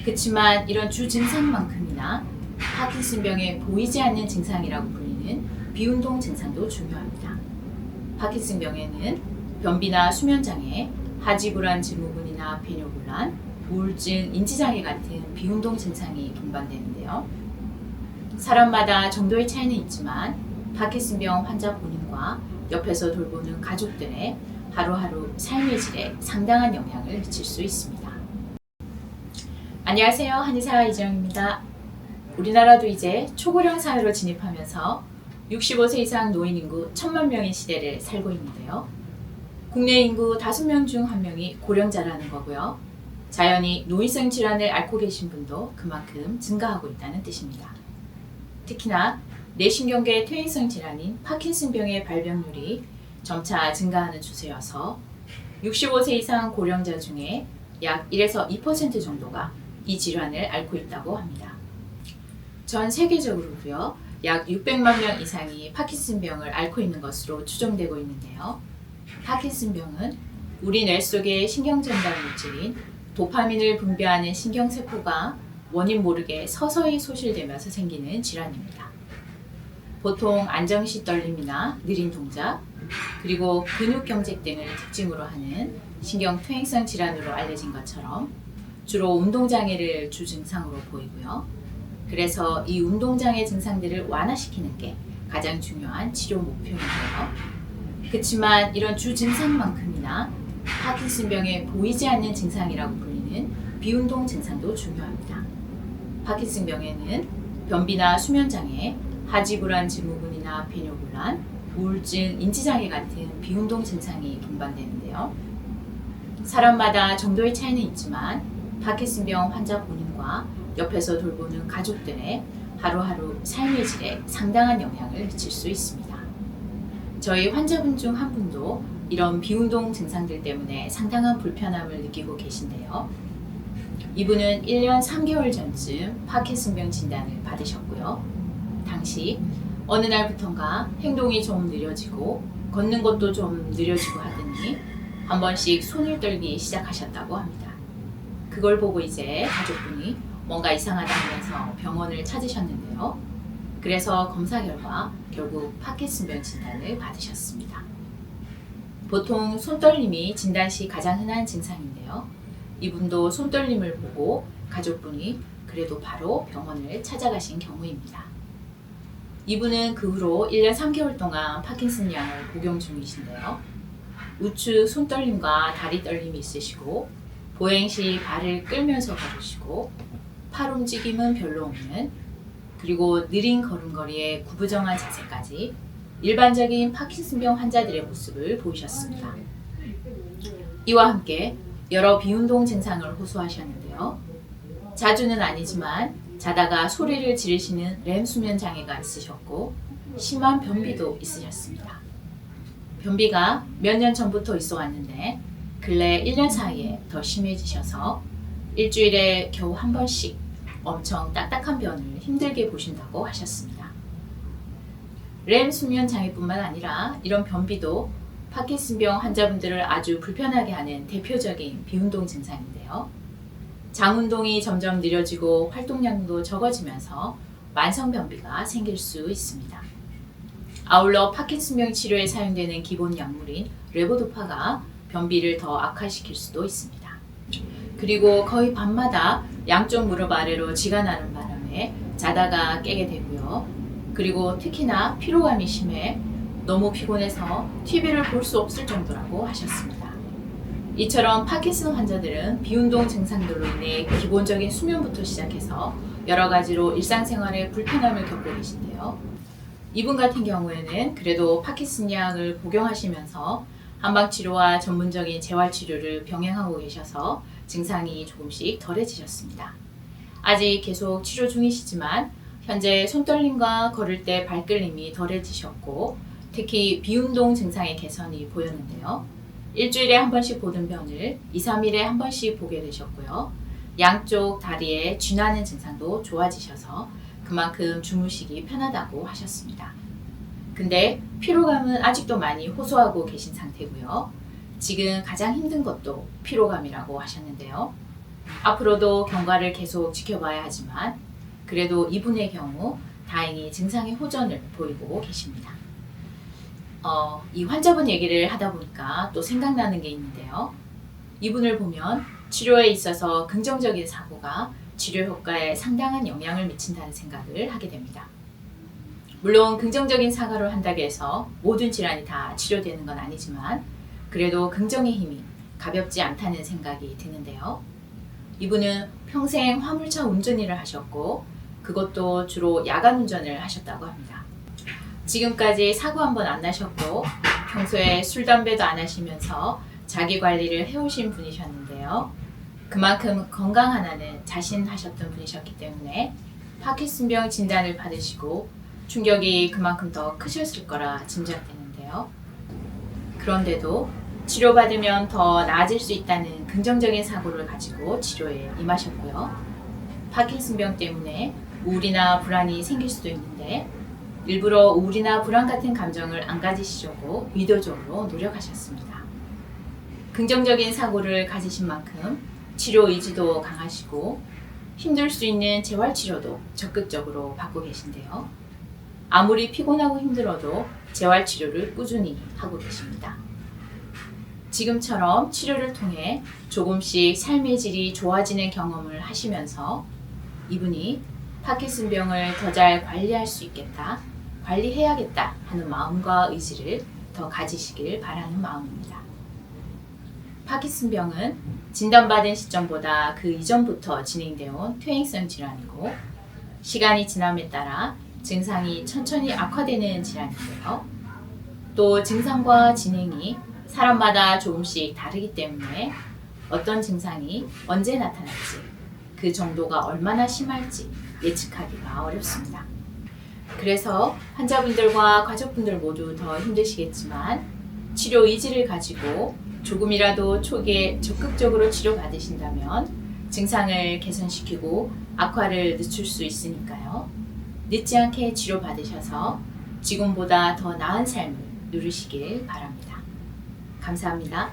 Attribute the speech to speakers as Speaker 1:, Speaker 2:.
Speaker 1: 그치만 이런 주 증상만큼이나 파킨슨병의 보이지 않는 증상이라고 불리는 비운동 증상도 중요합니다. 파킨슨병에는 변비나 수면장애, 하지불안 증후군이나 배뇨곤란, 우울증, 인지장애 같은 비운동 증상이 동반되는데요. 사람마다 정도의 차이는 있지만 파킨슨병 환자 본인과 옆에서 돌보는 가족들의 하루하루 삶의 질에 상당한 영향을 미칠 수 있습니다. 안녕하세요. 한의사 이정입니다. 우리나라도 이제 초고령 사회로 진입하면서 65세 이상 노인 인구 1000만 명의 시대를 살고 있는데요. 국내 인구 5명 중 1명이 고령자라는 거고요. 자연히 노인성 질환을 앓고 계신 분도 그만큼 증가하고 있다는 뜻입니다. 특히나 뇌신경계 퇴행성 질환인 파킨슨병의 발병률이 점차 증가하는 추세여서 65세 이상 고령자 중에 약 1에서 2% 정도가 이 질환을 앓고 있다고 합니다. 전 세계적으로도요, 약 600만 명 이상이 파킨슨병을 앓고 있는 것으로 추정되고 있는데요. 파킨슨병은 우리 뇌 속의 신경전달 물질인 도파민을 분비하는 신경세포가 원인 모르게 서서히 소실되면서 생기는 질환입니다. 보통 안정시 떨림이나 느린 동작, 그리고 근육경색 등을 특징으로 하는 신경퇴행성 질환으로 알려진 것처럼 주로 운동장애를 주 증상으로 보이고요. 그래서 이 운동장애 증상들을 완화시키는 게 가장 중요한 치료 목표인데요. 그치만 이런 주 증상만큼이나 파킨슨병의 보이지 않는 증상이라고 불리는 비운동 증상도 중요합니다. 파킨슨병에는 변비나 수면장애, 하지불안 증후군이나 배뇨곤란, 우울증, 인지장애 같은 비운동 증상이 동반되는데요. 사람마다 정도의 차이는 있지만 파킨슨병 환자 본인과 옆에서 돌보는 가족들의 하루하루 삶의 질에 상당한 영향을 미칠 수 있습니다. 저희 환자분 중 한 분도 이런 비운동 증상들 때문에 상당한 불편함을 느끼고 계신데요. 이분은 1년 3개월 전쯤 파킨슨병 진단을 받으셨고요. 당시 어느 날부턴가 행동이 좀 느려지고 걷는 것도 좀 느려지고 하더니 한 번씩 손을 떨기 시작하셨다고 합니다. 그걸 보고 이제 가족분이 뭔가 이상하다 하면서 병원을 찾으셨는데요. 그래서 검사 결과 결국 파킨슨병 진단을 받으셨습니다. 보통 손떨림이 진단 시 가장 흔한 증상인데요. 이분도 손떨림을 보고 가족분이 그래도 바로 병원을 찾아가신 경우입니다. 이분은 그 후로 1년 3개월 동안 파킨슨 약을 복용 중이신데요. 우측 손떨림과 다리 떨림이 있으시고 보행 시 발을 끌면서 걸으시고 팔 움직임은 별로 없는, 그리고 느린 걸음걸이에 구부정한 자세까지 일반적인 파킨슨병 환자들의 모습을 보이셨습니다. 이와 함께 여러 비운동 증상을 호소하셨는데요. 자주는 아니지만 자다가 소리를 지르시는 렘 수면 장애가 있으셨고 심한 변비도 있으셨습니다. 변비가 몇 년 전부터 있어 왔는데 근래 1년 사이에 더 심해지셔서 일주일에 겨우 한 번씩 엄청 딱딱한 변을 힘들게 보신다고 하셨습니다. 렘 수면 장애뿐만 아니라 이런 변비도 파킨슨병 환자분들을 아주 불편하게 하는 대표적인 비운동 증상인데요. 장운동이 점점 느려지고 활동량도 적어지면서 만성변비가 생길 수 있습니다. 아울러 파킨슨병 치료에 사용되는 기본 약물인 레보도파가 변비를 더 악화시킬 수도 있습니다. 그리고 거의 밤마다 양쪽 무릎 아래로 쥐가 나는 바람에 자다가 깨게 되고요. 그리고 특히나 피로감이 심해 너무 피곤해서 TV를 볼 수 없을 정도라고 하셨습니다. 이처럼 파킨슨 환자들은 비운동 증상들로 인해 기본적인 수면부터 시작해서 여러 가지로 일상생활에 불편함을 겪고 계신데요. 이분 같은 경우에는 그래도 파킨슨 약을 복용하시면서 한방치료와 전문적인 재활치료를 병행하고 계셔서 증상이 조금씩 덜해지셨습니다. 아직 계속 치료 중이시지만 현재 손떨림과 걸을 때 발끌림이 덜해지셨고 특히 비운동 증상의 개선이 보였는데요. 일주일에 한 번씩 보던 변을 2, 3일에 한 번씩 보게 되셨고요. 양쪽 다리에 쥐나는 증상도 좋아지셔서 그만큼 주무시기 편하다고 하셨습니다. 근데 피로감은 아직도 많이 호소하고 계신 상태고요. 지금 가장 힘든 것도 피로감이라고 하셨는데요. 앞으로도 경과를 계속 지켜봐야 하지만 그래도 이분의 경우 다행히 증상의 호전을 보이고 계십니다. 이 환자분 얘기를 하다 보니까 또 생각나는 게 있는데요. 이분을 보면 치료에 있어서 긍정적인 사고가 치료 효과에 상당한 영향을 미친다는 생각을 하게 됩니다. 물론 긍정적인 사고를 한다고 해서 모든 질환이 다 치료되는 건 아니지만 그래도 긍정의 힘이 가볍지 않다는 생각이 드는데요. 이분은 평생 화물차 운전일을 하셨고 그것도 주로 야간 운전을 하셨다고 합니다. 지금까지 사고 한 번 안 나셨고 평소에 술, 담배도 안 하시면서 자기 관리를 해오신 분이셨는데요. 그만큼 건강 하나는 자신하셨던 분이셨기 때문에 파킨슨병 진단을 받으시고 충격이 그만큼 더 크셨을 거라 짐작되는데요. 그런데도 치료받으면 더 나아질 수 있다는 긍정적인 사고를 가지고 치료에 임하셨고요. 파킨슨병 때문에 우울이나 불안이 생길 수도 있는데 일부러 우울이나 불안 같은 감정을 안 가지시려고 의도적으로 노력하셨습니다. 긍정적인 사고를 가지신 만큼 치료 의지도 강하시고 힘들 수 있는 재활치료도 적극적으로 받고 계신데요. 아무리 피곤하고 힘들어도 재활치료를 꾸준히 하고 계십니다. 지금처럼 치료를 통해 조금씩 삶의 질이 좋아지는 경험을 하시면서 이분이 파킨슨병을 더 잘 관리할 수 있겠다, 관리해야겠다 하는 마음과 의지를 더 가지시길 바라는 마음입니다. 파킨슨병은 진단받은 시점보다 그 이전부터 진행되어 온 퇴행성 질환이고 시간이 지남에 따라 증상이 천천히 악화되는 질환인데요. 또 증상과 진행이 사람마다 조금씩 다르기 때문에 어떤 증상이 언제 나타날지 그 정도가 얼마나 심할지 예측하기가 어렵습니다. 그래서 환자분들과 가족분들 모두 더 힘드시겠지만 치료 의지를 가지고 조금이라도 초기에 적극적으로 치료받으신다면 증상을 개선시키고 악화를 늦출 수 있으니까요. 늦지 않게 치료받으셔서 지금보다 더 나은 삶을 누리시길 바랍니다. 감사합니다.